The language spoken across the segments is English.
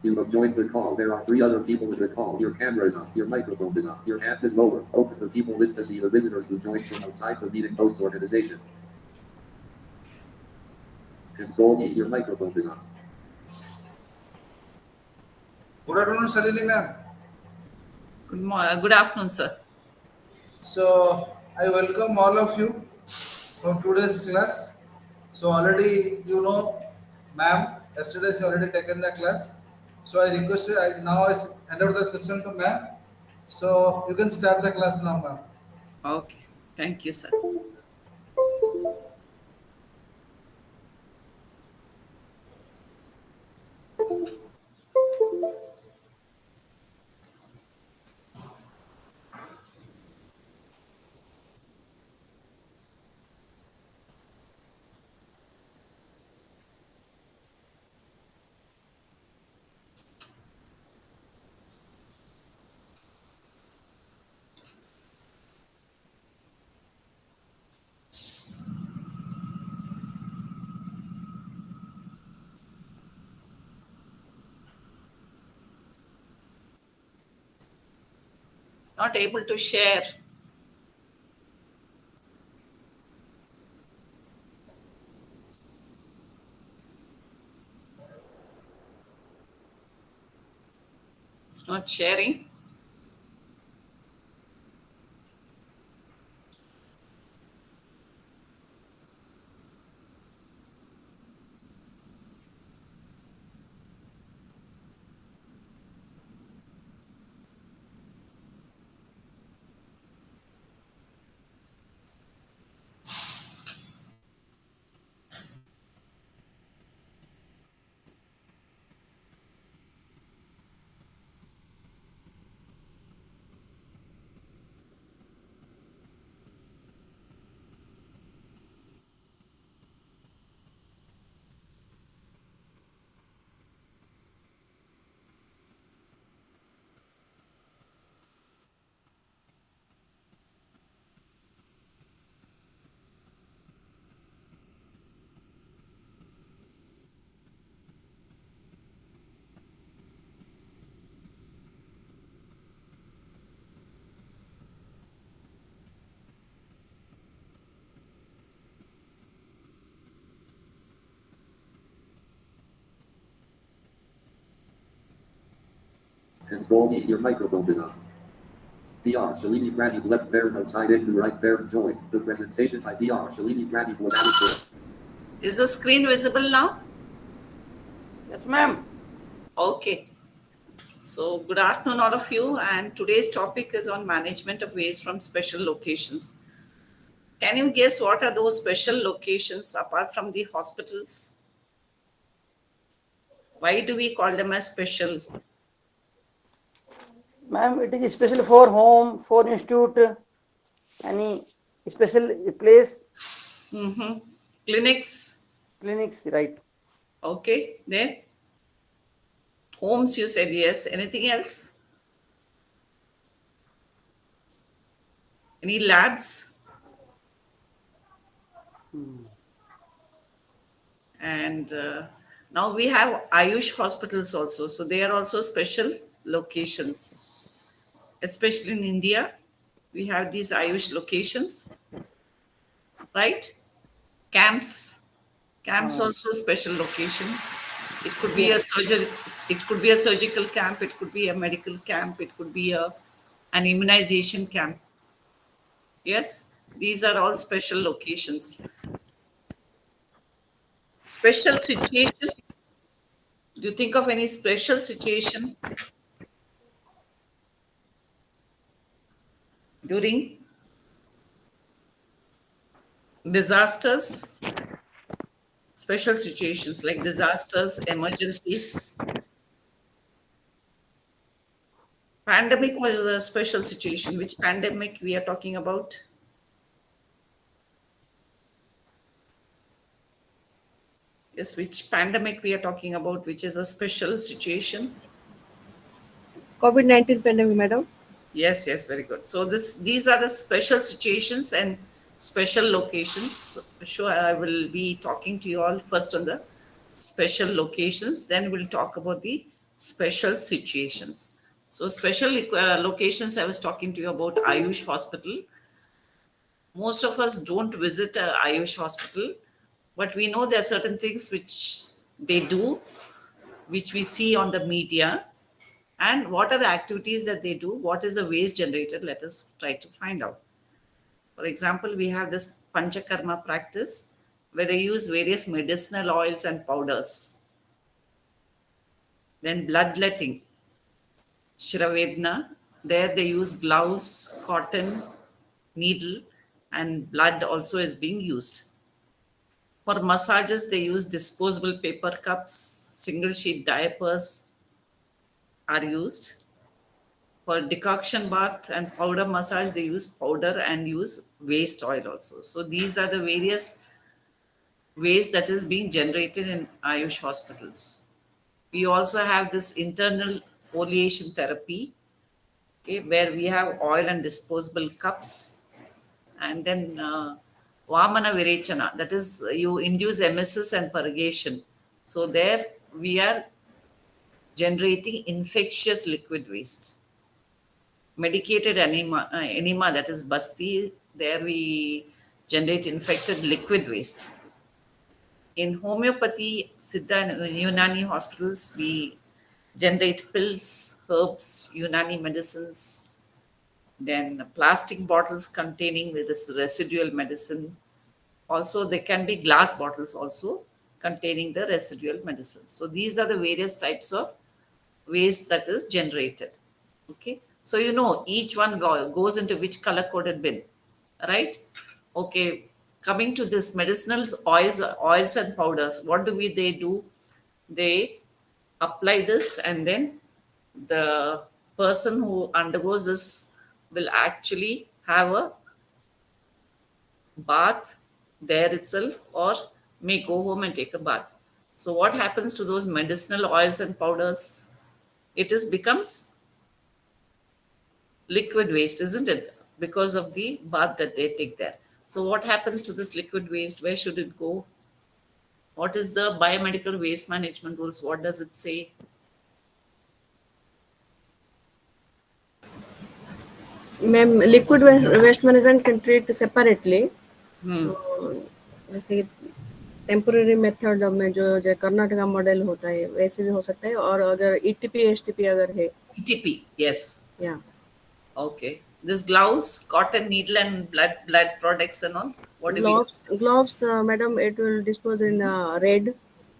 You have joined the call. There are three other people in the call. Your camera is on. Your microphone is on. Your hand is lowered. Open the people list to see the visitors who joined from outside the meeting host organization. Control E. Your microphone is on. Good afternoon, Salini ma'am. Good afternoon, sir. So I welcome all of you from today's class. So already you know, ma'am. Yesterday she already taken the class. So I requested. I hand over the session to ma'am. So you can start the class now, ma'am. Okay. Thank you, sir. Not able to share. It's not sharing. Control E. Your microphone is on. Dr. Shalini Pradeep left Baron outside in the right Baron joined. The presentation by Dr. Shalini Pradeep was added to. Is the screen visible now? Yes, ma'am. Okay. So good afternoon, all of you. And today's topic is on management of waste from special locations. Can you guess what are those special locations apart from the hospitals? Why do we call them as special? Ma'am, it is special for home, for institute, any special place, Clinics. clinics, right? Okay. Then homes, you said yes. Anything else? Any labs? And now we have Ayush hospitals also. So they are also special locations, especially in India. We have these Ayush locations, right? Camps. Camps also special location. It could be a surgery. It could be a surgical camp. It could be a medical camp. It could be an immunization camp. Yes, these are all special locations. Special situation. Do you think of any special situation during disasters? Special situations like disasters, emergencies. Pandemic was a special situation. Which pandemic we are talking about? Yes, which pandemic we are talking about, which is a special situation? COVID-19 pandemic, madam. Yes, yes, very good. So these are the special situations and special locations. Sure, I will be talking to you all first on the special locations. Then we'll talk about the special situations. So special locations, I was talking to you about Ayush Hospital. Most of us don't visit a Ayush Hospital, but we know there are certain things which they do, which we see on the media. And what are the activities that they do? What is the waste generated? Let us try to find out. For example, we have this Panchakarma practice where they use various medicinal oils and powders. Then bloodletting, Shravedna, there they use gloves, cotton, needle, and blood also is being used. For massages, they use disposable paper cups, single sheet diapers are used. For decoction bath and powder massage, they use powder and use waste oil also. So these are the various waste that is being generated in Ayush hospitals. We also have this internal oleation therapy, okay, where we have oil and disposable cups, and then Vamana Virechana, that is, you induce emesis and purgation. So there we are generating infectious liquid waste. Medicated enema, that is Basti, there we generate infected liquid waste. In homeopathy, Siddha and Unani hospitals, we generate pills, herbs, Unani medicines, then plastic bottles containing this residual medicine. Also, there can be glass bottles also containing the residual medicine. So these are the various types of waste that is generated. Okay. So you know each one goes into which color coded bin, right? Okay. Coming to this medicinals, oils and powders, what they do? They apply this, and then the person who undergoes this will actually have a bath there itself, or may go home and take a bath. So what happens to those medicinal oils and powders? It is becomes liquid waste, isn't it? Because of the bath that they take there. So what happens to this liquid waste? Where should it go? What is the biomedical waste management rules? What does it say? Ma'am liquid waste management can treat separately. Hmm. जैसे temporary method में जो Karnataka model होता है वैसे भी हो सकता है, और अगर ईटीपी एसटीपी अगर है ETP, yes. या Okay. This gloves, cotton needle and blood products and all. What do we do? gloves madam, it will dispose in red,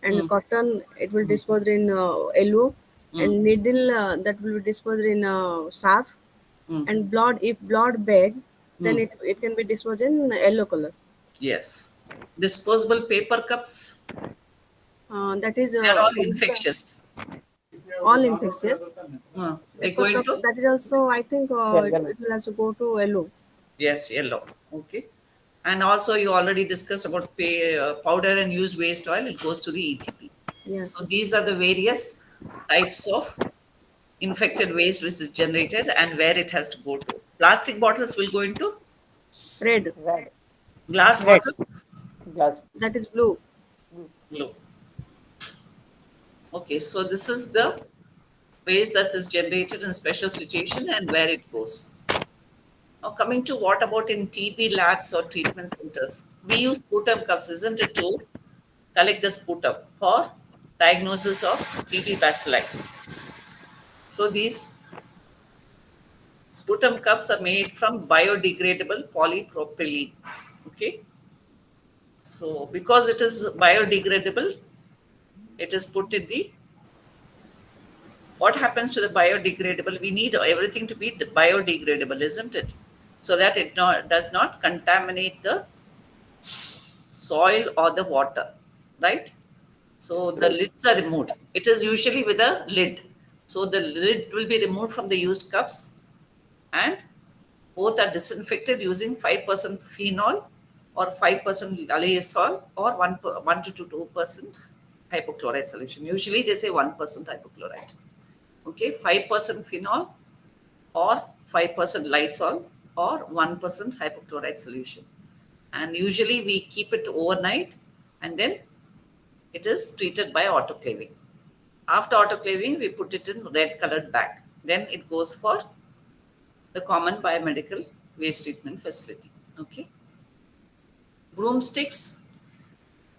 and cotton it will dispose in yellow, and needle that will be disposed in saf, and blood, if blood bag, then it can be disposed in yellow color. Yes. Disposable paper cups. That is They are all infectious. all infectious. They go into, That is also, I think it will also go to yellow. yes, yellow. Okay. And also you already discussed about powder and used waste oil. It goes to the ETP. Yes. So these are the various types of infected waste which is generated and where it has to go to. Plastic bottles will go into Red. Red. glass Red. bottles. Glass. That is blue. Blue. Okay, so this is the waste that is generated in special situation and where it goes. Now coming to what about in TB labs or treatment centers? We use sputum cups, isn't it, to collect the sputum for diagnosis of TB bacilli. So these sputum cups are made from biodegradable polypropylene. Okay. So because it is biodegradable, it is put in the, what happens to the biodegradable? We need everything to be biodegradable, isn't it? So that it does not contaminate the soil or the water, right? So the lids are removed. It is usually with a lid. So the lid will be removed from the used cups, and both are disinfected using 5% phenol or 5% lysol or 1 to 2% hypochlorite solution. Usually they say 1% hypochlorite. Okay, 5% phenol or 5% lysol or 1% hypochlorite solution. And usually we keep it overnight, and then it is treated by autoclaving. After autoclaving, we put it in red colored bag. Then it goes for the common biomedical waste treatment facility. Okay. Broomsticks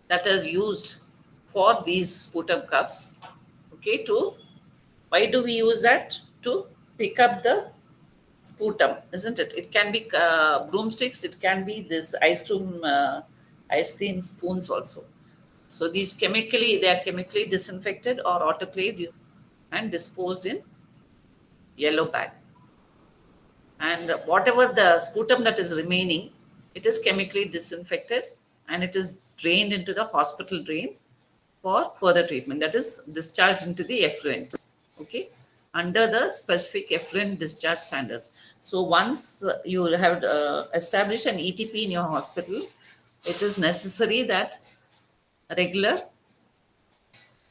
that is used for these sputum cups. Okay. Why do we use that? To pick up the sputum, isn't it? It can be broomsticks. It can be this ice cream spoons also. So they are chemically disinfected or autoclaved and disposed in yellow bag. And whatever the sputum that is remaining, it is chemically disinfected and it is drained into the hospital drain for further treatment. That is discharged into the effluent. Okay, under the specific effluent discharge standards. So once you have established an ETP in your hospital, it is necessary that a regular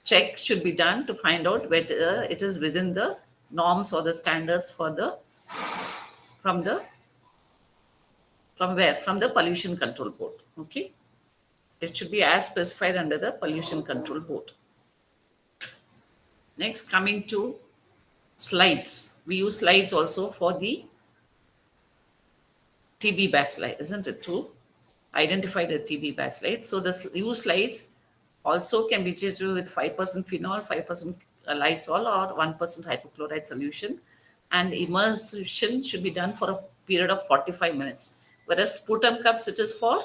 check should be done to find out whether it is within the norms or the standards for the from the from the pollution control board. Okay, it should be as specified under the pollution control board. Next, coming to slides, we use slides also for the TB bacilli, isn't it, to identify the TB bacilli. So the use slides also can be treated with 5% phenol, 5% Lysol or 1% hypochlorite solution, and immersion should be done for a period of 45 minutes. Whereas sputum cups, it is for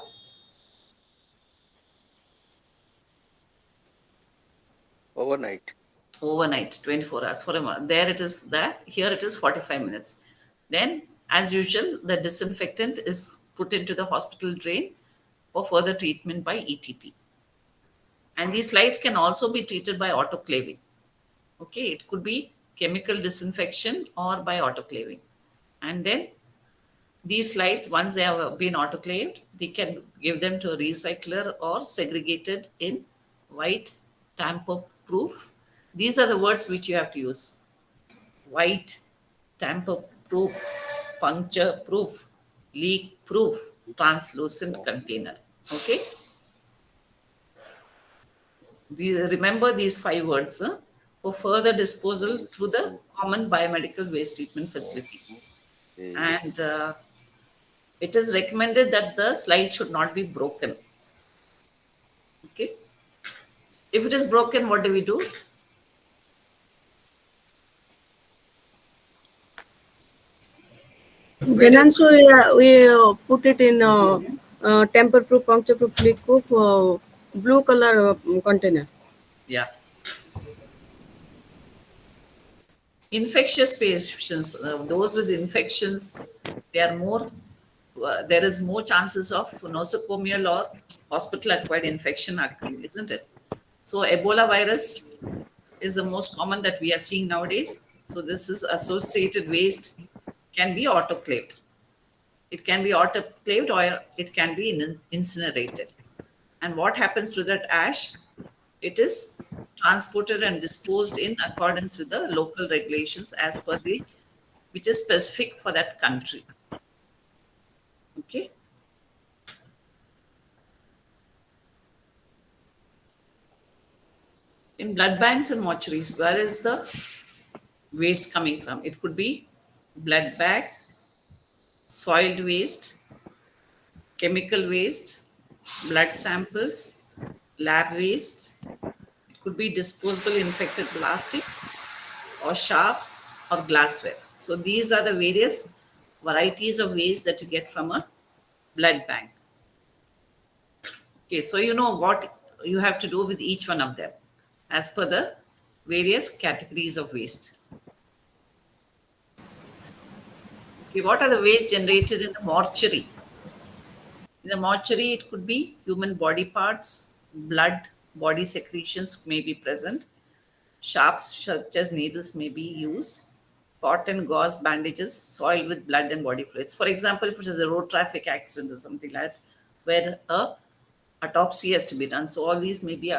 Overnight. 24 hours for a month. There it is that, here it is 45 minutes. Then as usual, the disinfectant is put into the hospital drain for further treatment by ETP. And these slides can also be treated by autoclaving. Okay, it could be chemical disinfection or by autoclaving. And then these slides, once they have been autoclaved, they can give them to a recycler or segregated in white, tamper-proof. These are the words which you have to use. White, tamper-proof, puncture-proof, leak-proof, translucent container. Okay. Remember these 5 words for further disposal through the common biomedical waste treatment facility. And it is recommended that the slide should not be broken. Okay. If it is broken, what do we do? Then also we put it in tamper-proof, puncture-proof, leak-proof, blue color container. Yeah. Infectious patients, those with infections, they are more. There is more chances of nosocomial or hospital-acquired infection occurring, isn't it? So Ebola virus is the most common that we are seeing nowadays. So this is associated waste can be autoclaved. It can be autoclaved or it can be incinerated. And what happens to that ash? It is transported and disposed in accordance with the local regulations as per the, which is specific for that country. Okay. In blood banks and mortuaries, where is the waste coming from? It could be blood bag, soiled waste, chemical waste, blood samples, lab waste. It could be disposable infected plastics or sharps or glassware. So these are the various varieties of waste that you get from a blood bank. Okay, so you know what you have to do with each one of them as per the various categories of waste. Okay, what are the waste generated in the mortuary? In the mortuary, it could be human body parts, blood, body secretions may be present, sharps such as needles may be used, cotton, gauze, bandages soiled with blood and body fluids. For example, if it is a road traffic accident or something like that, where a autopsy has to be done, so all these may be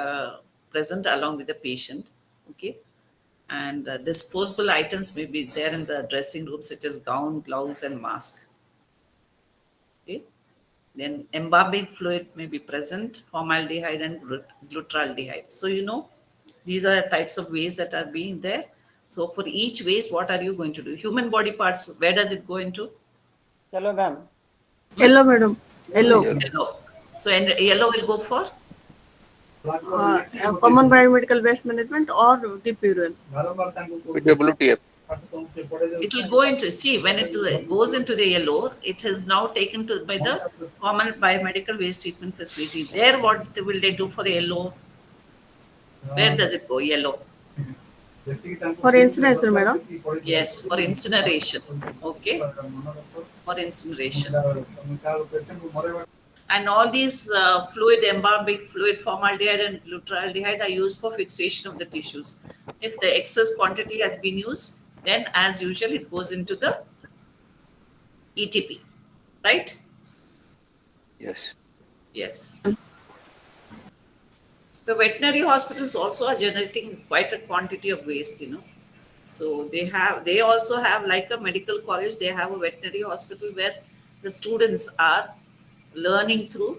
present along with the patient. Okay. And disposable items may be there in the dressing room, such as gown, gloves, and mask. Okay. Then embalming fluid may be present, formaldehyde and glutaraldehyde. So, you know, These are types of waste that are being there. So for each waste, what are you going to do? Human body parts, where does it go into? Hello, ma'am. Yellow, madam. Yellow. Yellow. Yellow. So and yellow will go for Common biomedical waste management or deep urine. WTF. it will go into, see, when it goes into the yellow, it is now taken to by the common biomedical waste treatment facility. There, what will they do for the yellow? Where does it go? Yellow. For incineration, madam. Yes, for incineration. Okay, for incineration. And all these fluid, embalming fluid, formaldehyde and glutaraldehyde are used for fixation of the tissues. If the excess quantity has been used, then as usual, it goes into the ETP, right? Yes. Yes. The veterinary hospitals also are generating quite a quantity of waste, So they also have, like a medical college, they have a veterinary hospital where the students are learning through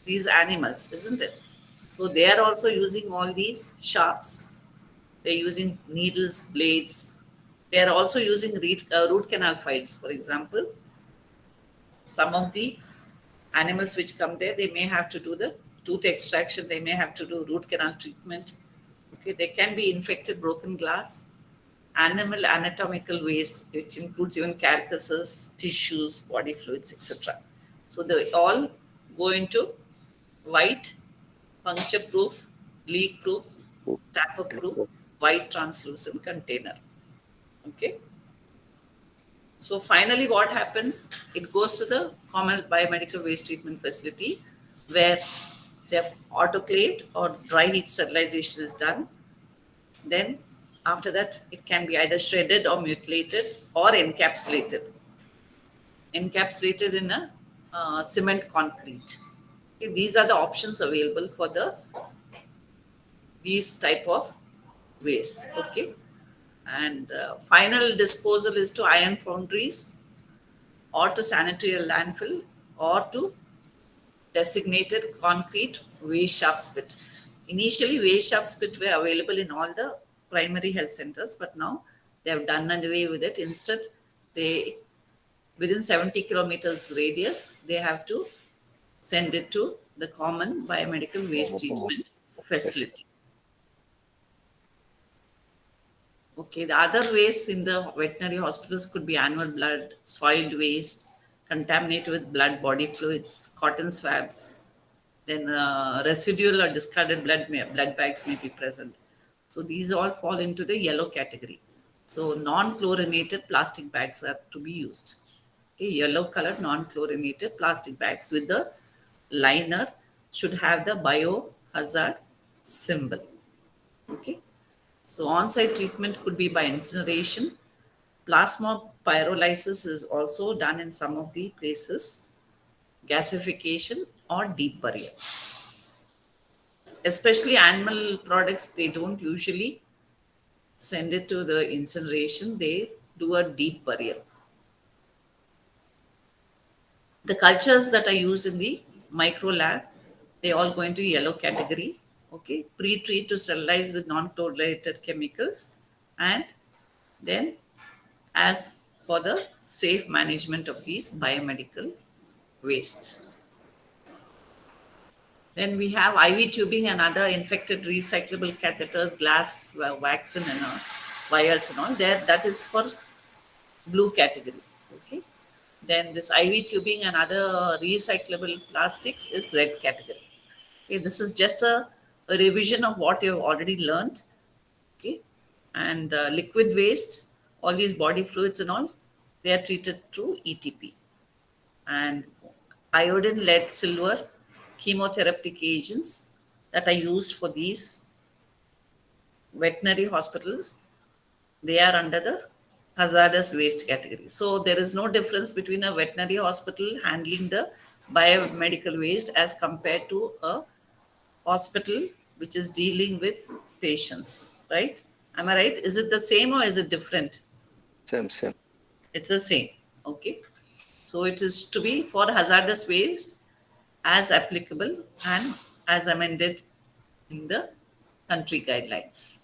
these animals, isn't it? So they are also using all these sharps. They're using needles, blades. They are also using root canal files, for example. Some of the animals which come there, they may have to do the tooth extraction, they may have to do root canal treatment. Okay, there can be infected broken glass, animal anatomical waste, which includes even carcasses, tissues, body fluids, etc. So they all go into white, puncture proof, leak proof, tamper proof, white translucent container. Okay. So finally, what happens? It goes to the common biomedical waste treatment facility where the autoclaved or dry heat sterilization is done. Then after that, it can be either shredded or mutilated or encapsulated. Encapsulated in a cement concrete. Okay, these are the options available for these type of waste. Okay, and final disposal is to iron foundries or to sanitary landfill or to designated concrete waste sharp spit. Initially, waste sharp spit were available in all the primary health centers, but now they have done away with it. Instead, they within 70 kilometers radius, they have to send it to the common biomedical waste treatment Yes. facility. Okay, the other wastes in the veterinary hospitals could be animal blood, soiled waste, contaminated with blood, body fluids, cotton swabs, then residual or discarded blood bags may be present. So these all fall into the yellow category. So non-chlorinated plastic bags are to be used. Okay, yellow colored non-chlorinated plastic bags with the liner should have the biohazard symbol. Okay. So on-site treatment could be by incineration. Plasma pyrolysis is also done in some of the places. Gasification or deep burial. Especially animal products, they don't usually send it to the incineration. They do a deep burial. The cultures that are used in the micro lab, they all go into yellow category. Okay, pre-treat to sterilize with non-chlorinated chemicals, and then as for the safe management of these biomedical wastes. Then we have IV tubing and other infected recyclable catheters, glass, vaccine and vials and all. There, that is for blue category. Okay. Then this IV tubing and other recyclable plastics is red category. Okay. This is just a revision of what you have already learned. Okay. And liquid waste, all these body fluids and all, they are treated through ETP. And iodine, lead, silver, chemotherapeutic agents that are used for these veterinary hospitals, they are under the hazardous waste category. So there is no difference between a veterinary hospital handling the biomedical waste as compared to a hospital which is dealing with patients, right? Am I right? Is it the same or is it different? Same. It's the same. Okay. So it is to be for hazardous waste as applicable and as amended in the country guidelines.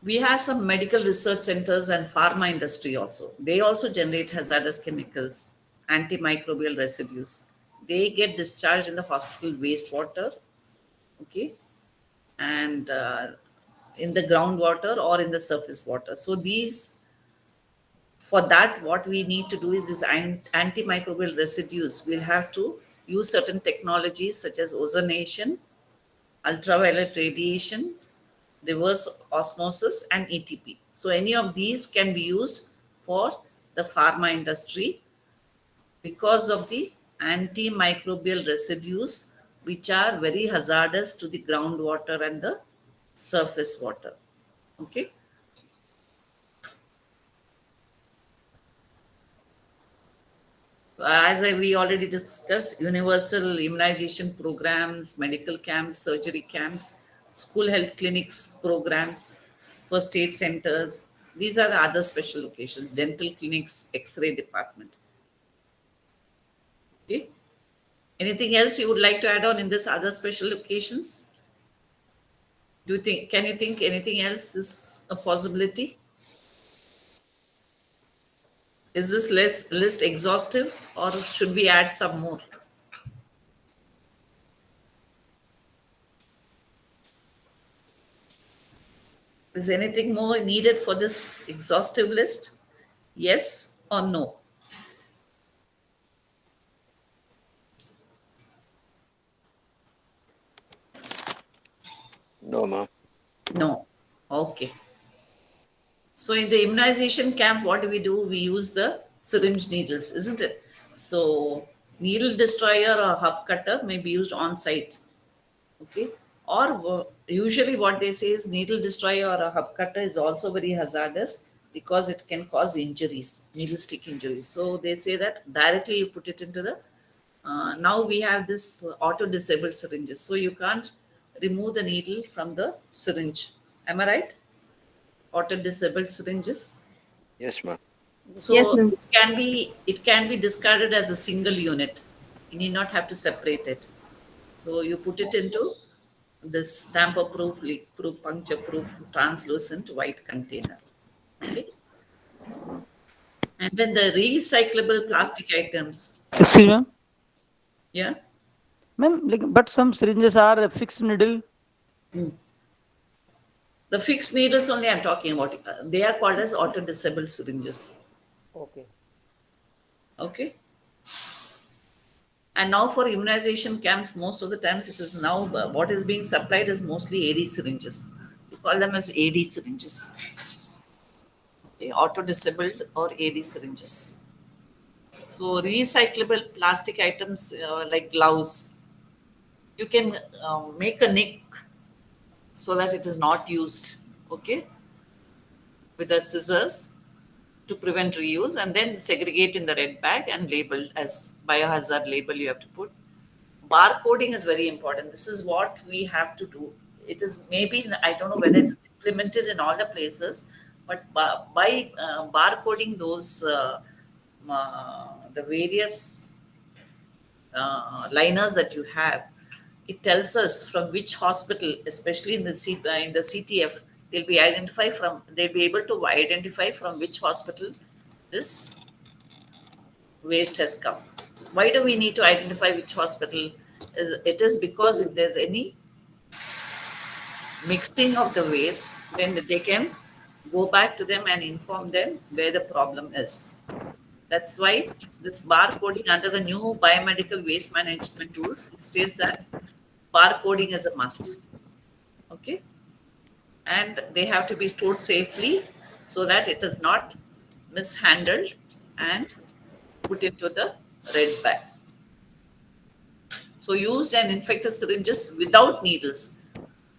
We have some medical research centers and pharma industry also. They also generate hazardous chemicals, antimicrobial residues. They get discharged in the hospital wastewater, okay, and in the groundwater or in the surface water. So these, for that, what we need to do is this antimicrobial residues. We'll have to use certain technologies such as ozonation, ultraviolet radiation, reverse osmosis, and ETP. So any of these can be used for the pharma industry because of the antimicrobial residues which are very hazardous to the groundwater and the surface water. Okay. We already discussed, universal immunization programs, medical camps, surgery camps, school health clinics programs, first aid centers. These are the other special locations, dental clinics, X-ray department. Okay. Anything else you would like to add on in this other special locations? Do you think, can you think anything else is a possibility? Is this list exhaustive or should we add some more? Is anything more needed for this exhaustive list? Yes or no? No, ma'am. No. Okay. So in the immunization camp, what do? We use the syringe needles, isn't it? So needle destroyer or hub cutter may be used on site. Okay. Or usually what they say is needle destroyer or a hub cutter is also very hazardous because it can cause injuries, needle stick injuries. So they say that directly you put it into the, now we have this auto disabled syringes. So you can't remove the needle from the syringe. Am I right? Auto disabled syringes. Yes, ma'am. Yes, So ma'am. it can be discarded as a single unit. You need not have to separate it. So you put it into this tamper proof, leak proof, puncture proof, translucent white container. Okay. And then the recyclable plastic items. Excuse me, Yeah. ma'am. Like, but some syringes are a fixed needle. The fixed needles only I'm talking about. They are called as auto disabled syringes. Okay. Okay. And now for immunization camps, most of the times it is now what is being supplied is mostly AD syringes. We call them as AD syringes, okay, auto disabled or AD syringes. So recyclable plastic items like gloves, you can make a nick so that it is not used, okay, with the scissors to prevent reuse, and then segregate in the red bag and label as biohazard label you have to put. Barcoding is very important. This is what we have to do. It is maybe, I don't know whether it is implemented in all the places, but by barcoding those the various liners that you have, it tells us from which hospital, especially in the CTF, they'll be able to identify from which hospital this waste has come. Why do we need to identify which hospital? It is because if there's any mixing of the waste, then they can go back to them and inform them where the problem is. That's why this barcoding under the new biomedical waste management tools, it states that barcoding is a must. Okay. And they have to be stored safely so that it is not mishandled and put into the red bag. So used and infected syringes without needles,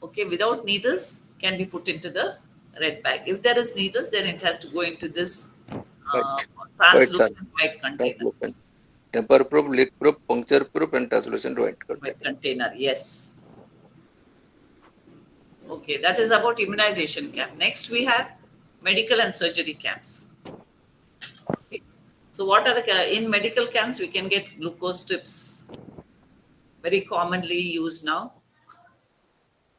okay, without needles can be put into the red bag. If there is needles, then it has to go into this White. White, sir. translucent white container. Translucent. Temper proof, leak proof, puncture proof, and translucent white container. White container, yes. Okay, that is about immunization camp. Next, we have medical and surgery camps. Okay. So, what are in medical camps? We can get glucose strips, very commonly used now.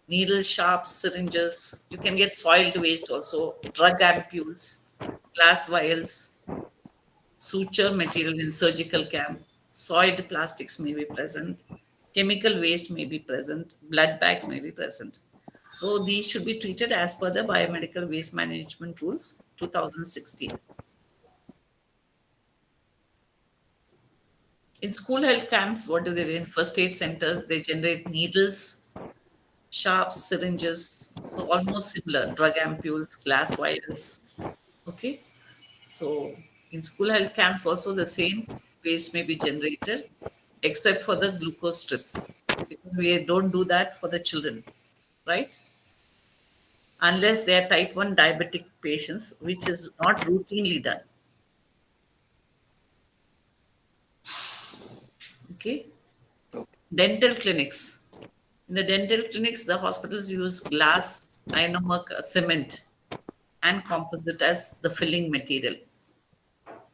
Needle sharps, syringes. You can get soiled waste also, drug ampules, glass vials, suture material in surgical camp, soiled plastics may be present, chemical waste may be present, blood bags may be present. So these should be treated as per the Biomedical Waste Management Rules 2016. In school health camps, what do they do? In first aid centers, they generate needles, sharps, syringes, so almost similar, drug ampules, glass vials. Okay, so in school health camps, also the same waste may be generated, except for the glucose strips, because we don't do that for the children, right? Unless they are type 1 diabetic patients, which is not routinely done. Okay, Okay. dental clinics. In the dental clinics, the hospitals use glass, ionomer cement, and composite as the filling material.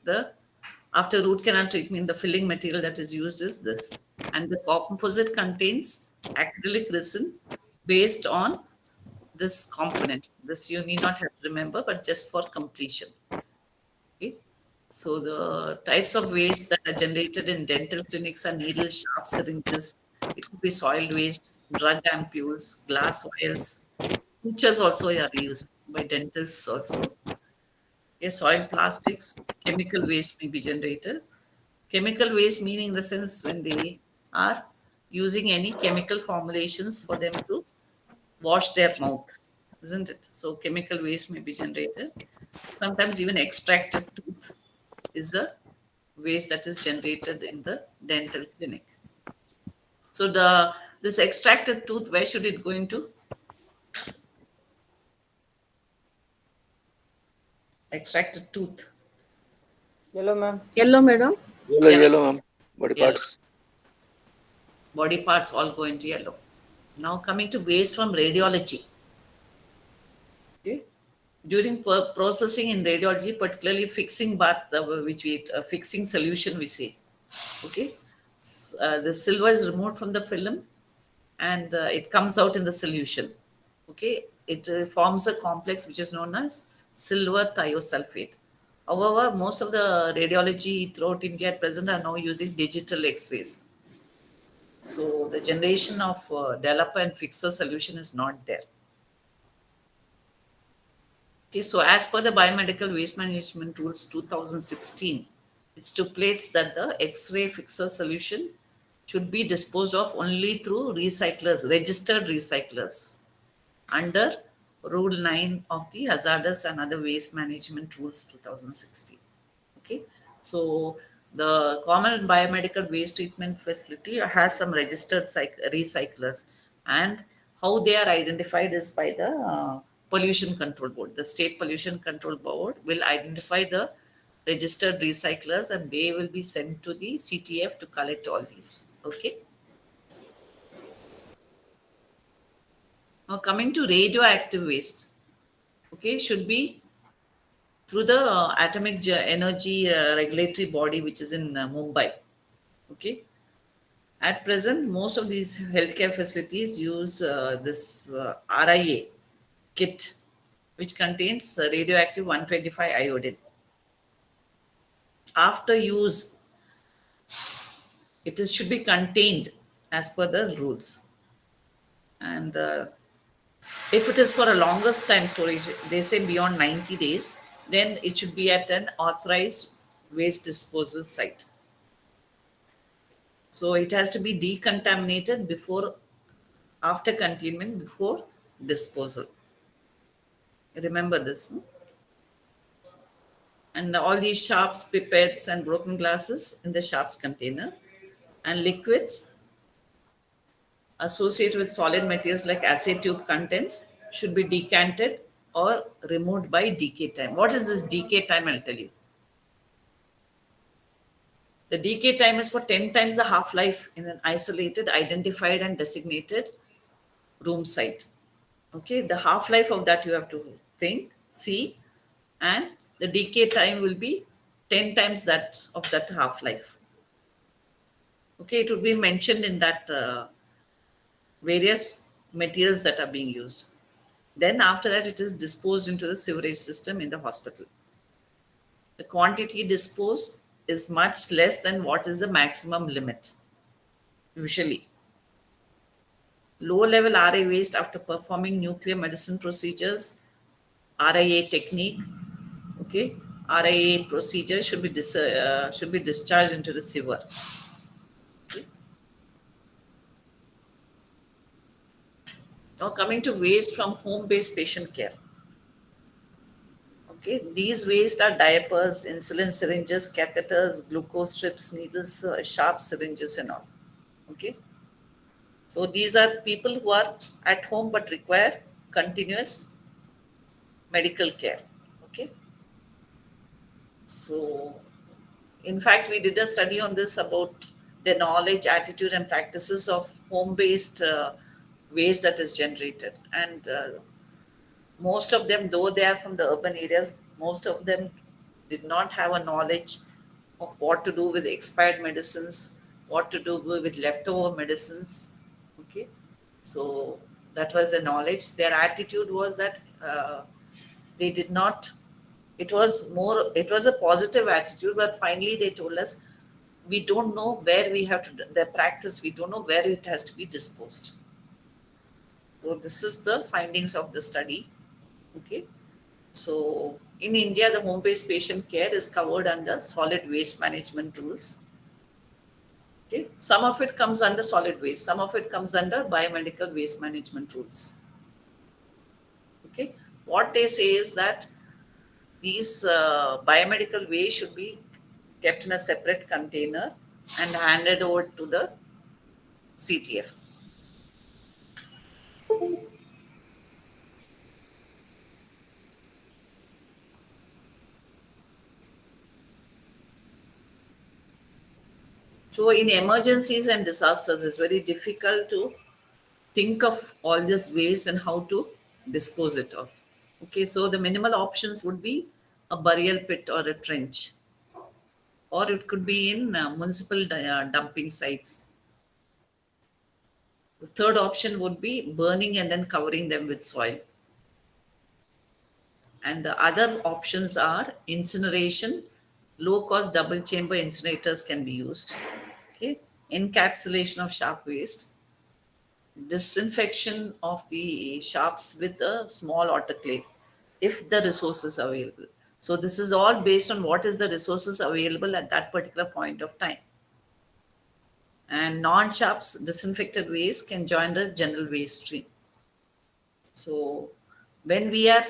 The after root canal treatment, the filling material that is used is this, and the composite contains acrylic resin based on this component. This you need not have to remember, but just for completion. Okay. So the types of waste that are generated in dental clinics are needle sharp syringes. It could be soil waste, drug ampules, glass vials. Sutures also are used by dentists also. Yes, soil plastics, chemical waste may be generated. Chemical waste meaning the sense when they are using any chemical formulations for them to wash their mouth, isn't it? So chemical waste may be generated. Sometimes even extracted tooth is a waste that is generated in the dental clinic. So the this extracted tooth, where should it go into? Extracted tooth, Yellow, ma'am. Yellow, madam. Yellow, yellow, yellow, ma'am. Body yellow. parts. Body parts all go into yellow. Now coming to waste from radiology. Okay. During processing in radiology, particularly fixing bath, which we fixing solution we say. Okay, the silver is removed from the film and it comes out in the solution. Okay, it forms a complex which is known as silver thiosulfate. However, most of the radiology throughout India at present are now using digital X-rays. So the generation of developer and fixer solution is not there. Okay, so as per the Biomedical Waste Management Rules 2016, it stipulates that the X-ray fixer solution should be disposed of only through recyclers, registered recyclers, under Rule 9 of the Hazardous and Other Waste Management Rules 2016. Okay, so the common biomedical waste treatment facility has some registered recyclers, and how they are identified is by the pollution control board. The state pollution control board will identify the registered recyclers and they will be sent to the CTF to collect all these. Okay, now coming to radioactive waste. Okay, should be through the atomic energy regulatory body which is in Mumbai. Okay, at present most of these healthcare facilities use this RIA kit which contains radioactive 125 iodine. After use, it is, should be contained as per the rules, and if it is for a longer time storage, they say beyond 90 days, then it should be at an authorized waste disposal site. So it has to be decontaminated before, after containment, before disposal. Remember this. No? And all these sharps, pipettes, and broken glasses in the sharps container, and liquids associated with solid materials like acid tube contents should be decanted or removed by decay time. What is this decay time? I'll tell you. The decay time is for 10 times the half-life in an isolated, identified, and designated room site. Okay, the half-life of that you have to think, see, and the decay time will be 10 times that of that half-life. Okay, it would be mentioned in that various materials that are being used. Then after that, it is disposed into the sewerage system in the hospital. The quantity disposed is much less than what is the maximum limit. Usually, low level RA waste after performing nuclear medicine procedures, RIA technique, okay, RIA procedure should be discharged into the sewer. Okay. Now coming to waste from home-based patient care. Okay, these waste are diapers, insulin syringes, catheters, glucose strips, needles, sharp syringes, and all. Okay, so these are people who are at home but require continuous medical care. Okay, so in fact, we did a study on this about the knowledge, attitude, and practices of home-based waste that is generated, and most of them, though they are from the urban areas, most of them did not have a knowledge of what to do with expired medicines, what to do with leftover medicines. Okay, so that was the knowledge. Their attitude was that they did not. It was more. It was a positive attitude, but finally they told us we don't know where we have to. The practice, we don't know where it has to be disposed. So this is the findings of the study. Okay. So in India, the home-based patient care is covered under solid waste management rules. Okay. Some of it comes under solid waste, some of it comes under biomedical waste management rules. Okay. What they say is that these biomedical waste should be kept in a separate container and handed over to the CTF. So in emergencies and disasters, it's very difficult to think of all this waste and how to dispose it of. Okay, so the minimal options would be a burial pit or a trench, or it could be in municipal dumping sites. The third option would be burning and then covering them with soil. And the other options are incineration. Low cost double chamber incinerators can be used. Okay, encapsulation of sharp waste, disinfection of the sharps with a small autoclave if the resources are available. So this is all based on what is the resources available at that particular point of time. And non-sharps disinfected waste can join the general waste stream. So when we are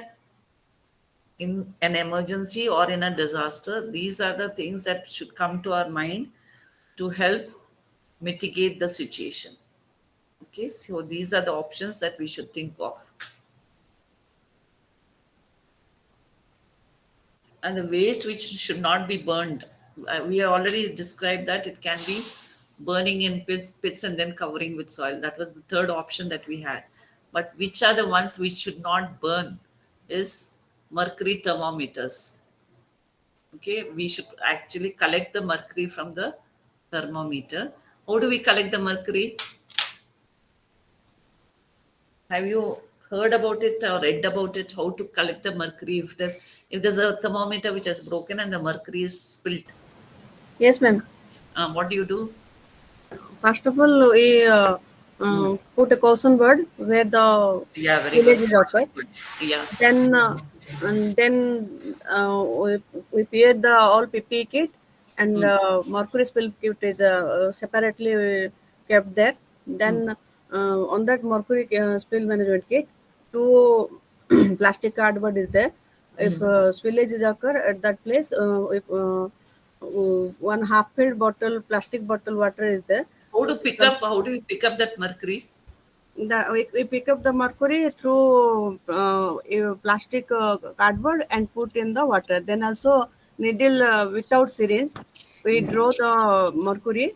in an emergency or in a disaster, these are the things that should come to our mind to help mitigate the situation. Okay, so these are the options that we should think of. And the waste which should not be burned, we have already described that it can be burning in pits and then covering with soil. That was the third option that we had. But which are the ones which should not burn is mercury thermometers. Okay, we should actually collect the mercury from the thermometer. How do we collect the mercury? Have you heard about it or read about it? How to collect the mercury if there's a thermometer which has broken and the mercury is spilled? Yes, ma'am. What do you do? First of all, we put a caution word where the Yeah, very good. village is occurred. Yeah. Then we pair the all PPE kit, and mercury spill kit is separately kept there. Then on that mercury spill management kit, two plastic cardboard is there. If spillage is occur at that place, if one half filled bottle, plastic bottle water is there. How do we pick up that mercury? We pick up the mercury through a plastic cardboard and put in the water. Then also needle without syringe, we draw the mercury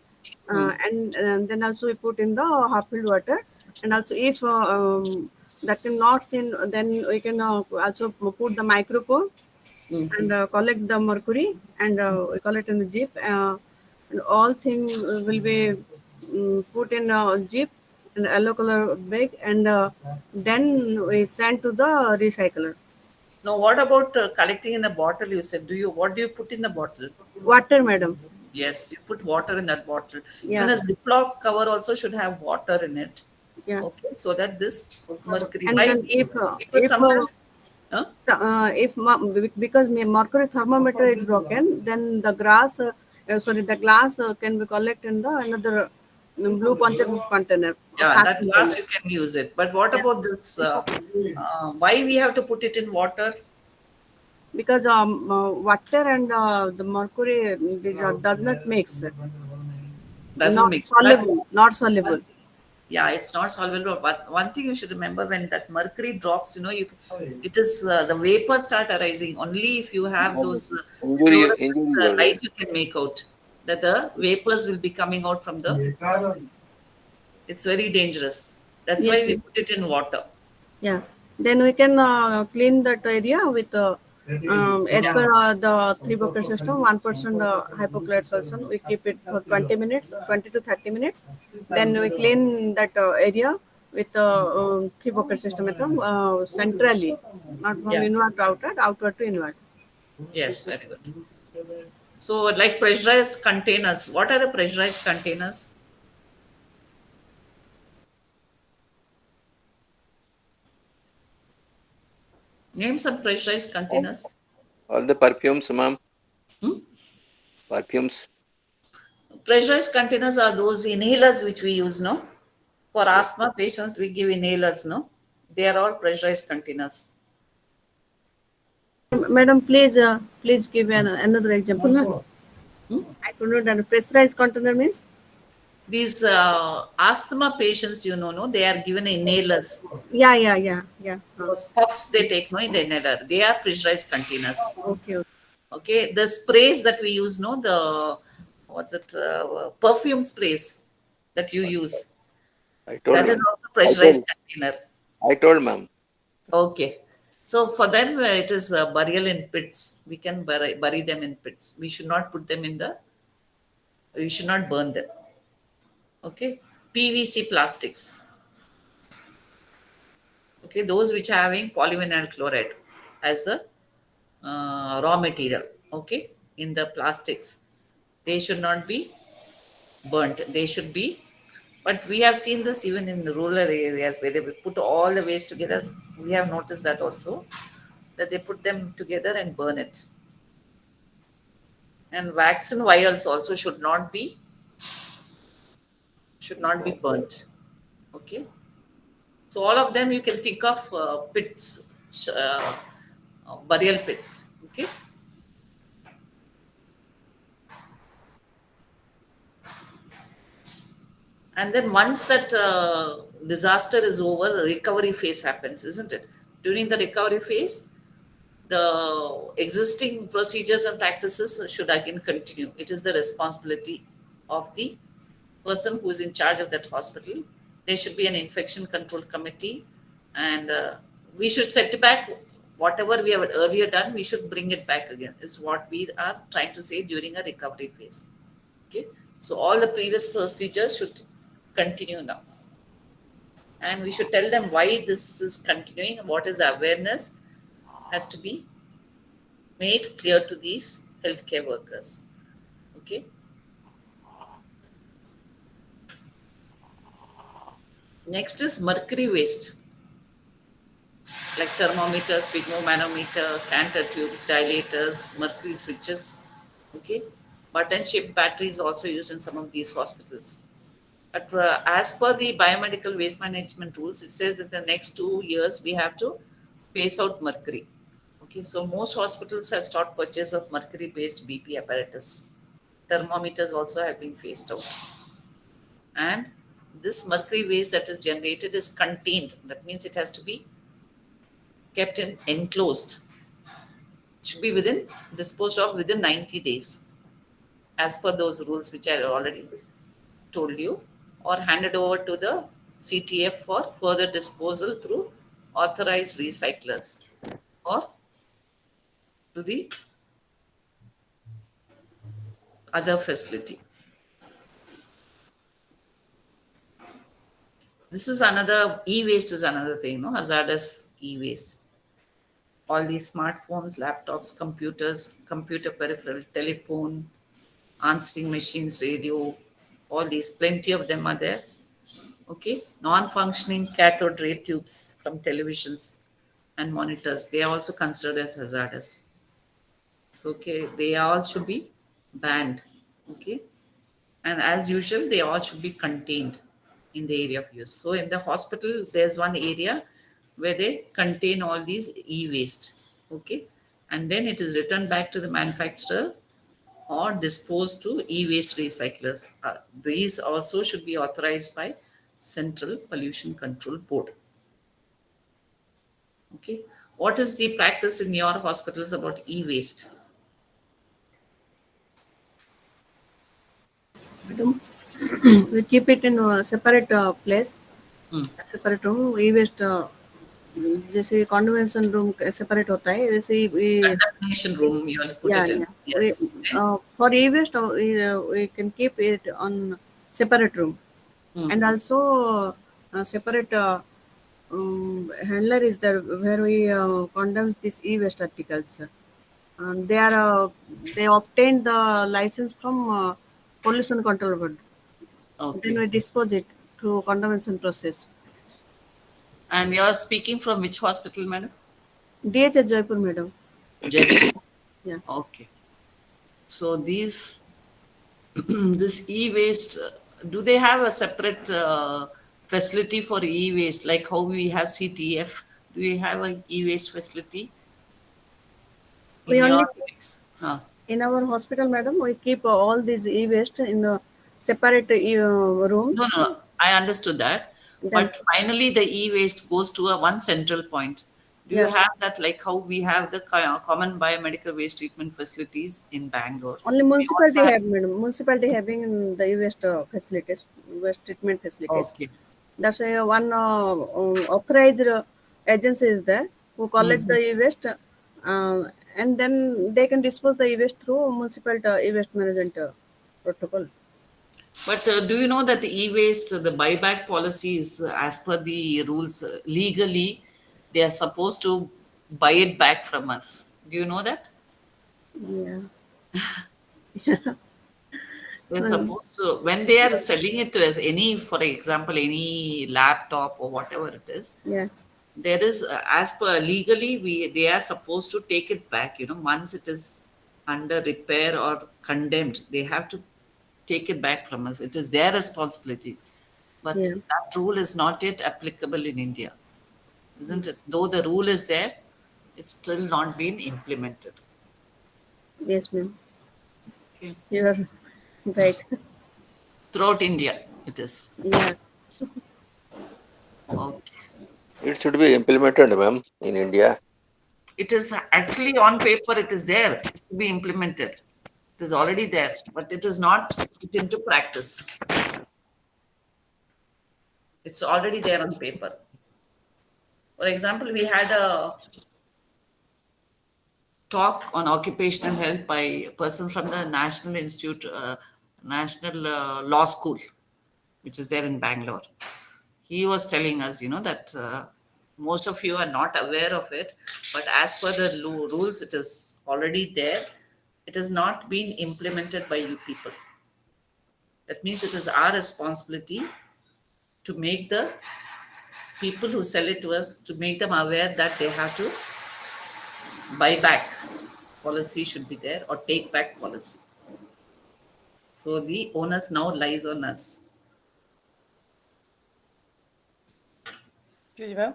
and then also we put in the half filled water. And also if that is not seen, then we can also put the microphone and collect the mercury and we collect in the jeep. and all thing will be put in a jeep and yellow color bag, and then we send to the recycler. Now, what about collecting in a bottle? You said, what do you put in the bottle? Water, madam. Yes, you put water in that bottle. Yeah, Even a Ziploc cover also should have water in it. yeah. Okay, so that this mercury, And why? then Because sometimes, huh? because mercury thermometer is broken, then the the glass can be collected in the another blue puncture container or Yeah, sack that glass container. you can use it. But what Yeah. about this? Why we have to put it in water? Because water and the mercury does not mix, Doesn't not mix. But soluble, not soluble. yeah, it's not solvable. But one thing you should remember, when that mercury drops, it is the vapors start arising only if you have those fluorescent Injury. light, you can make out that the vapors will be coming out from the. It's very dangerous. That's Yes, why we yes. put it in water. Yeah. Then we can clean that area with as Yeah. per the three bucket system, 1% hypochlorite solution. We keep it for 20 minutes, 20 to 30 minutes. Then we clean that area with three bucket system, centrally, not from Yeah. inward to outward, outward to inward. Yes. Very good. So, like pressurized containers. What are the pressurized containers? Name some pressurized containers. All the perfumes, ma'am. Hmm? Perfumes. Pressurized containers are those inhalers which we use, no? For asthma patients, we give inhalers, no? They are all pressurized containers. Madam, please give another example. No? Hmm? I don't know that pressurized container means. These asthma patients, no, they are given inhalers. Yeah, yeah, yeah, yeah. Those puffs they take, no, in the inhaler. They are pressurized containers. Okay, okay. Okay, the sprays that we use, no, the what's it, perfume sprays that you use, I told, that is ma'am. also I told. pressurized container. I told, ma'am. Okay. So for them, it is burial in pits. We can bury them in pits. We should not put them in we should not burn them. Okay. PVC plastics. Okay. Those which are having polyvinyl chloride as the raw material. Okay. In the plastics, they should not be burnt. They should be. But we have seen this even in the rural areas where they put all the waste together. We have noticed that also, that they put them together and burn it. And vaccine vials also should not be burnt. Okay, so all of them you can think of pits, burial pits. Okay, and then once that disaster is over, the recovery phase happens, isn't it? During the recovery phase, the existing procedures and practices should again continue. It is the responsibility of the person who is in charge of that hospital. There should be an infection control committee, and we should set back whatever we have earlier done. We should bring it back again. Is what we are trying to say during a recovery phase. Okay, so all the previous procedures should continue now, and we should tell them why this is continuing. What is the awareness has to be made clear to these healthcare workers. Okay. Next is mercury waste, like thermometers, pygmomanometer, Cantor tubes, dilators, mercury switches. Okay, button-shaped batteries also used in some of these hospitals. But as per the biomedical waste management rules, it says that the next 2 years we have to phase out mercury. Okay, so most hospitals have stopped purchase of mercury-based BP apparatus. Thermometers also have been phased out. And this mercury waste that is generated is contained. That means it has to be kept in enclosed. It should be disposed of within 90 days, as per those rules which I already told you, or handed over to the CTF for further disposal through authorized recyclers, or to the other facility. This is another e-waste is another thing, no? Hazardous e-waste. All these smartphones, laptops, computers, computer peripheral, telephone, answering machines, radio, all these, plenty of them are there. Okay, non-functioning cathode ray tubes from televisions and monitors, they are also considered as hazardous. So, okay, they all should be banned. Okay, and as usual, they all should be contained in the area of use. So, in the hospital, there's one area where they contain all these e-waste. Okay, and then it is returned back to the manufacturer or disposed to e-waste recyclers. These also should be authorized by Central Pollution Control Board. Okay, what is the practice in your hospitals about e-waste? Madam, we keep it in a separate place, Hmm. separate room. E-waste जैसे convention room separate होता है वैसे ही Condemnation room, you will put yeah, it in. yeah. Yes. For e-waste, we can keep it on separate room, Hmm. and also separate handler is there where we condoms these e-waste articles. They are they obtained the license from pollution control board. Then Okay. we dispose it through condemnation process. And you are speaking from which hospital, madam? DH Jaipur, madam. Jaipur. Yeah. Okay. So these this e-waste, do they have a separate facility for e-waste, like how we have CTF? Do you have a e-waste facility in We only your clinics? in our hospital, madam, we keep all these e-waste in a separate room. No, no, I understood that. Then, But finally, the e-waste goes to a one central point. Do you yeah, have that, like how we have the common biomedical waste treatment facilities in Bangalore? only We also municipality have. have, madam. Municipality having the e-waste facilities, waste treatment facilities. Okay. That's why one authorized agency is there who collect Mhm. the e-waste, and then they can dispose the e-waste through municipal e-waste management protocol. But do you know that the e-waste, the buyback policies, as per the rules, legally, they are supposed to buy it back from us. Do you know that? Yeah. They're Um, supposed to, when they are selling it to us, any, for example, any laptop or whatever it is, yeah. there is, as per legally, they are supposed to take it back. Once it is under repair or condemned, they have to take it back from us. It is their responsibility. But Yeah. that rule is not yet applicable in India, isn't it? Though the rule is there, it's still not been implemented. Yes, ma'am. Okay. You are right. Throughout India, it is. Yeah. Okay. It should be implemented, ma'am, in India. It is actually on paper, it is there to be implemented. It is already there, but it is not put into practice. It's already there on paper. For example, we had a talk on occupational health by a person from the National Institute, National Law School, which is there in Bangalore. He was telling us, that most of you are not aware of it, but as per the rules, it is already there. It has not been implemented by you people. That means it is our responsibility to make the people who sell it to us, to make them aware that they have to buy back policy should be there, or take back policy. So the onus now lies on us. Excuse me, ma'am.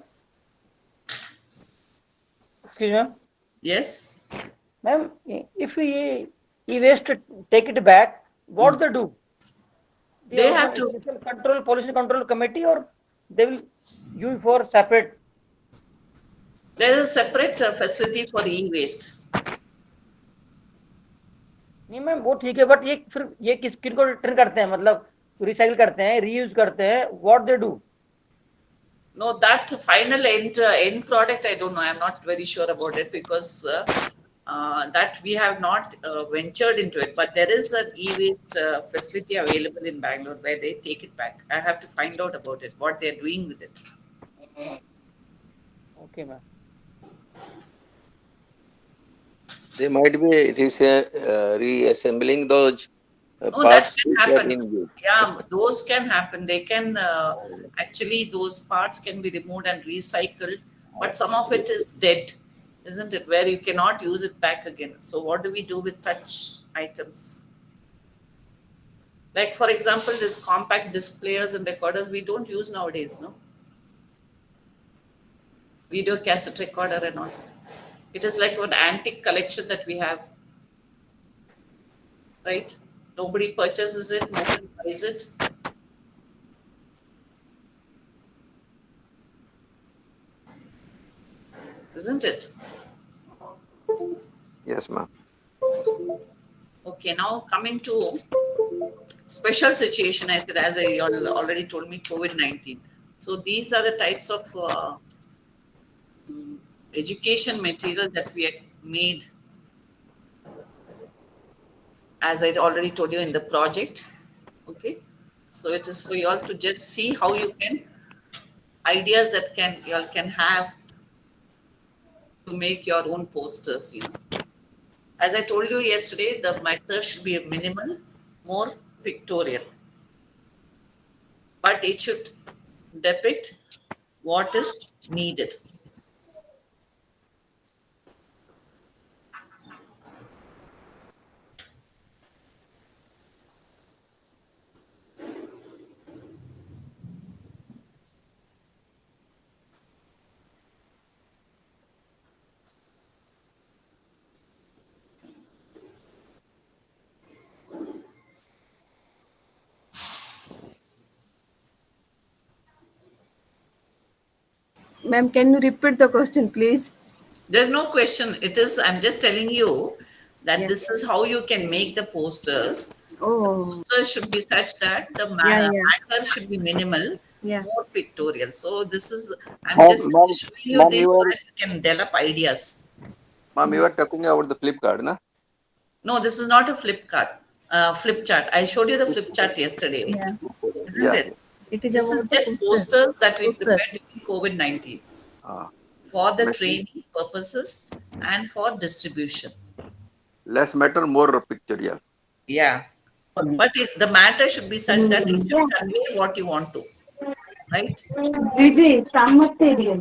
Excuse me, ma'am. Yes. Ma'am, if we e-waste take it back, what they do? They have have some to. special control, pollution control committee, or they will use for separate. There is a separate facility for e-waste. नहीं ma'am वो ठीक है but ये फिर ये किन को return करते हैं मतलब रिसाइकिल करते हैं रीयूज करते हैं what they do No, that final end product, I don't know. I'm not very sure about it because that we have not ventured into it, but there is an e-waste facility available in Bangalore where they take it back. I have to find out about it, what they're doing with it. Okay, ma'am. They might be reassembling those Oh, that parts can which are happen. in use. Yeah, those can happen. They can actually, those parts can be removed and recycled, but some of it is dead, isn't it? Where you cannot use it back again. So, what do we do with such items? Like, for example, this compact disc players and recorders we don't use nowadays, no? Video cassette recorder and all. It is like an antique collection that we have, right? Nobody purchases it, nobody buys it. Isn't it? Yes, ma'am. Okay, now coming to special situation, I said, as I already told me, COVID-19. So these are the types of education material that we have made, as I already told you in the project. Okay, so it is for you all to just see how you can, ideas that you all can have to make your own posters, you know. As I told you yesterday, the matter should be minimal, more pictorial, but it should depict what is needed. Ma'am, can you repeat the question, please? There's no question. It is, I'm just telling you that Yeah. this is how you can make the posters. The Oh, posters should be such that the yeah, yeah, matter should be minimal, yeah. more pictorial. So this is, I'm Ma'am, just ma'am, showing you ma'am, this so that you can develop ideas. you are talking about the flip card, na? No, this is not a flip chart. I showed you the flip chart yesterday, Yeah. isn't Yeah. it? It is This is about the just poster. posters that we Poster. prepared during COVID-19 Uh, for the message- training purposes and for distribution. less matter, more pictorial. Yeah. But the matter should be such that it should convey what you want to, right? ଦିଦି ସମସ୍ତେ area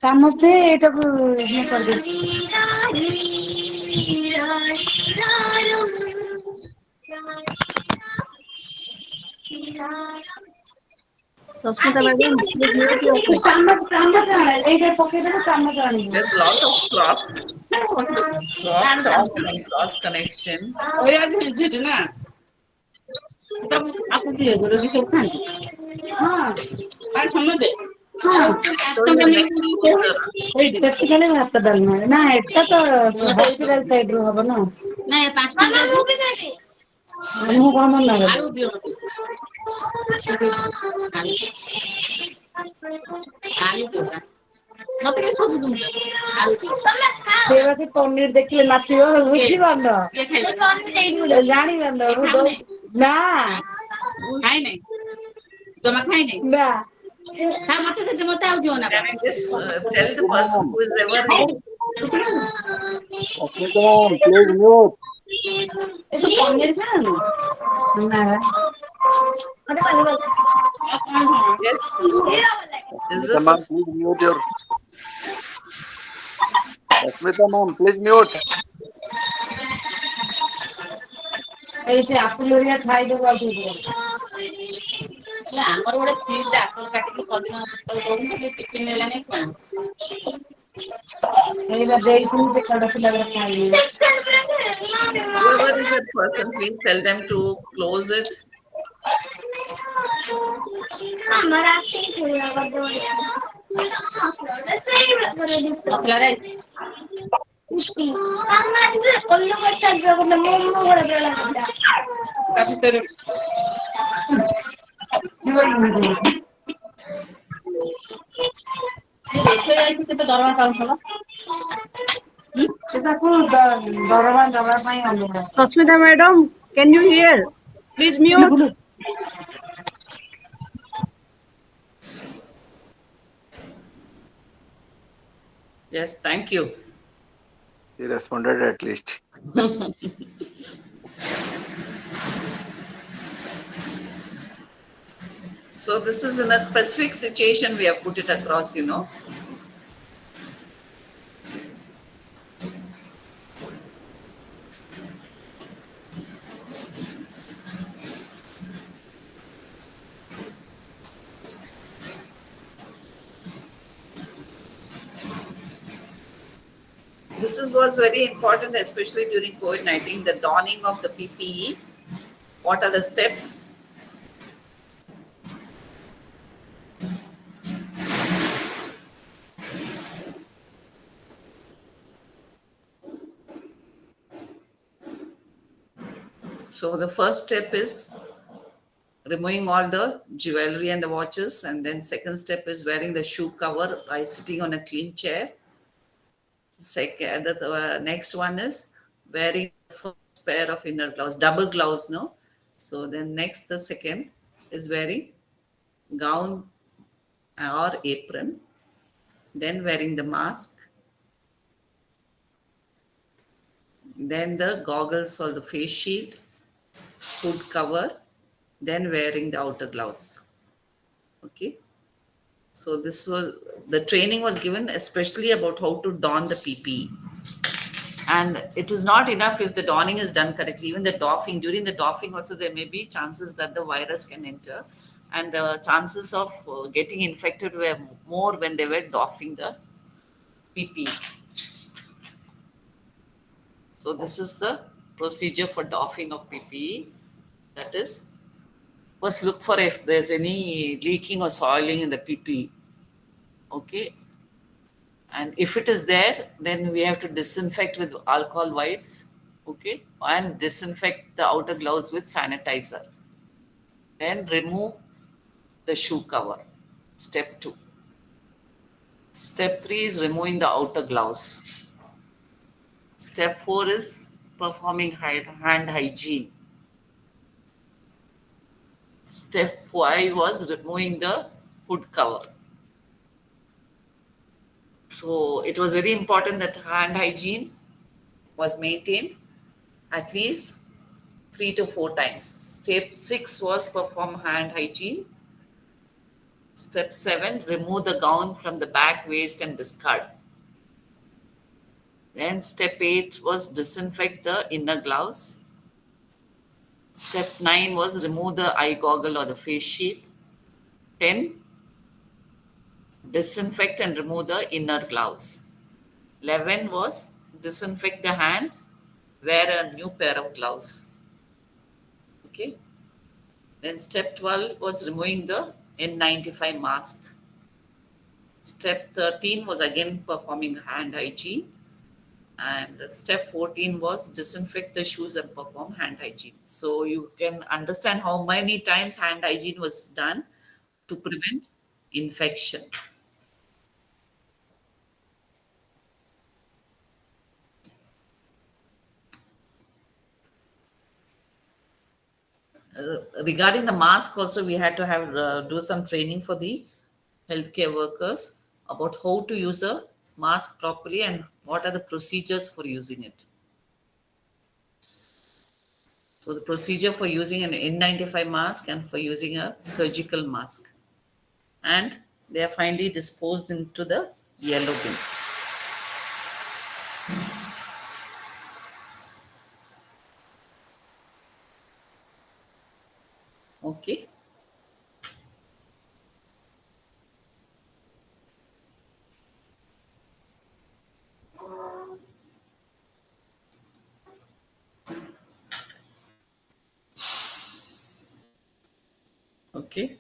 ସମସ୍ତେ ଏଇଟାକୁ ଇଏ କରିଦେଇଛି Susmita madam, please mute yourself. ଚାମଚ ଆଣ ଏଇଟା ପକେଇଦେଲେ ଚାମଚ ଆଣିବ There's a lot of cross talk and cross connection. ନା ଆକୁ ଦିଏ ରୋଜି ସବୁ ଖାଆନ୍ତି ହଁ ସମସ୍ତେ So your next poster, ସେତିକାଲେ ଭାତ ଡାଲମା ନା ଏଟା ତ ହସ୍ପିଟାଲ ସାଇଡ ରୁ ହବ ନା ନା 5 ଟଙ୍କା ମୁଁ କଣ ମନା କଲି ମତେ ବି ସବୁ ସେ ବାକି ପନିର ଦେଖିଲେ ନାଚିବ ବୁଝିପାରୁନ ଜାଣିପାରୁନ ନା ଖାଇନାଇଁ ଜମା ଖାଇନାଇଁ ନା ମତେ ସେଠି ମତେ ଆଉ ଦିଅ ନା can I just tell the person who is ever Asmita ma'am, please mute. ଏଠି ପନିର ଖାଆନି ନା yes, is Asmita ma'am, this please mute your. Asmita ma'am, please mute. ଏଇ ସେ ଆପୁଲ ହେରିକା ଖାଇଦବୁ ଆଉ ଟିକେ ଆମର ଗୋଟେ ଫ୍ରିଜ୍ ଆପୁଲ କାଟିକି ପଦିନା ଦଉଛନ୍ତି ଟିଫିନ ନେଲାନି କଣ ଏଇଟା ଦେଇଥିଲି ସେ କଡ ପିଲା ଖାଇବେ whoever is that person, please tell them to close it. ଆମର ଆସିକି ପୁରା ମସଲା ରାଇସ୍ କେତେ ଦରମା ପାଉଥିଲ ସେ ତାକୁ ଦରମା ଦବା ପାଇଁ ଅନୁରୋଧ। Susmita madam, can you hear? Please mute. Yes, thank you. He responded at least. So this is in a specific situation we have put it across, you know. Was very important, especially during COVID-19, the donning of the PPE. What are the steps? So the first step is removing all the jewelry and the watches, and then second step is wearing the shoe cover by sitting on a clean chair. The next one is wearing the first pair of inner gloves, double gloves, no? So then next, the second is wearing gown or apron, then wearing the mask, then the goggles or the face shield, hood cover, then wearing the outer gloves. Okay. So this was the training was given especially about how to don the PPE. And it is not enough if the donning is done correctly. Even the doffing, during the doffing also there may be chances that the virus can enter, and the chances of getting infected were more when they were doffing the PPE. So this is the procedure for doffing of PPE. That is, first look for if there's any leaking or soiling in the PPE. Okay. And if it is there, then we have to disinfect with alcohol wipes. Okay. And disinfect the outer gloves with sanitizer. Then remove the shoe cover. Step 2. Step 3 is removing the outer gloves. Step 4 is performing hand hygiene. Step 5 was removing the hood cover. So it was very important that hand hygiene was maintained at least 3 to 4 times. Step 6 was perform hand hygiene. Step 7, remove the gown from the back, waist and discard. Then step 8 was disinfect the inner gloves. Step 9 was remove the eye goggle or the face shield. 10, disinfect and remove the inner gloves. 11 was disinfect the hand, wear a new pair of gloves. Okay. Then step 12 was removing the N95 mask. Step 13 was again performing hand hygiene. And step 14 was disinfect the shoes and perform hand hygiene. So you can understand how many times hand hygiene was done to prevent infection. Regarding the mask also, we had to have do some training for the healthcare workers about how to use a mask properly and what are the procedures for using it. So the procedure for using an N95 mask and for using a surgical mask. And they are finally disposed into the yellow bin. Okay. Okay.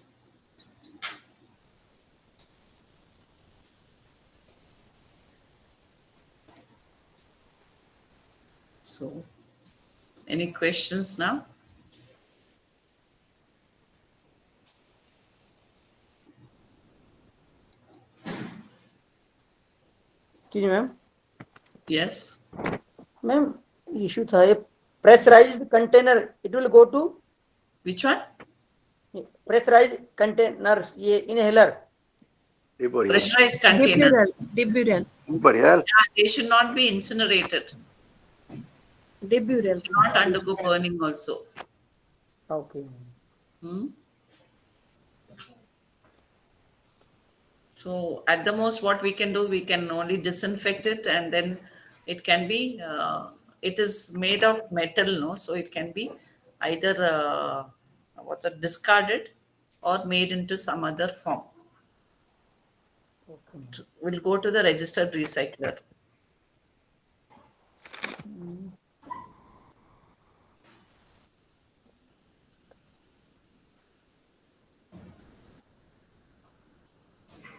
So, any questions now? Excuse me, ma'am. Yes. Ma'am issue था ये pressurized container it will go to Which one? Pressurized containers ये inhaler Pressurized containers. Dibural. बढ़िया They should not be incinerated. Dibural. Should not undergo burning also. Okay Hmm? So at the most, what we can do, we can only disinfect it, and then it can be. It is made of metal, no? So it can be either what's it, discarded or made into some other form. We'll go to the registered recycler.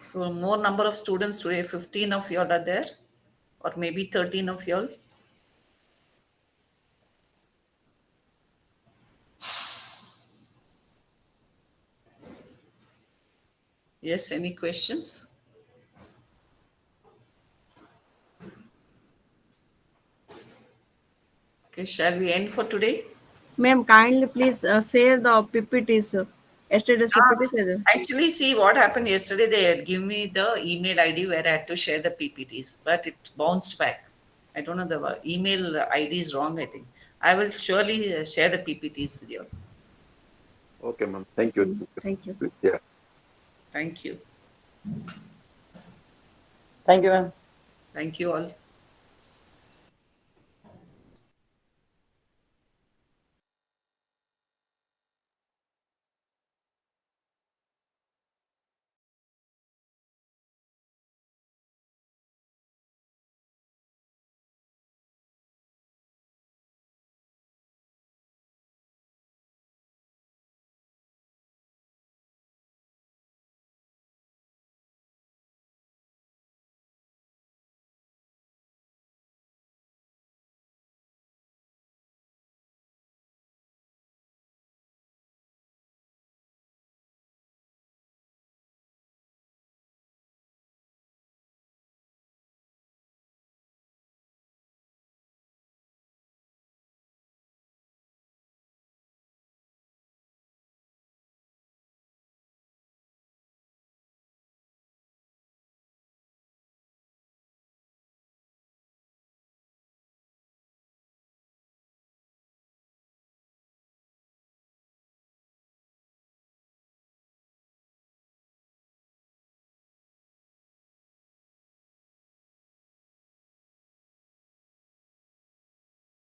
So more number of students today, 15 of you all are there, or maybe 13 of you all. Yes, any questions? Okay, shall we end for today? Ma'am, kindly please share the PPTs. Yesterday's PPTs. Actually, see what happened yesterday. They had given me the email ID where I had to share the PPTs, but it bounced back. I don't know, the email ID is wrong, I think. I will surely share the PPTs with you. Okay, ma'am. Thank you. Thank you. Yeah. Thank you. Thank you ma'am Thank you all.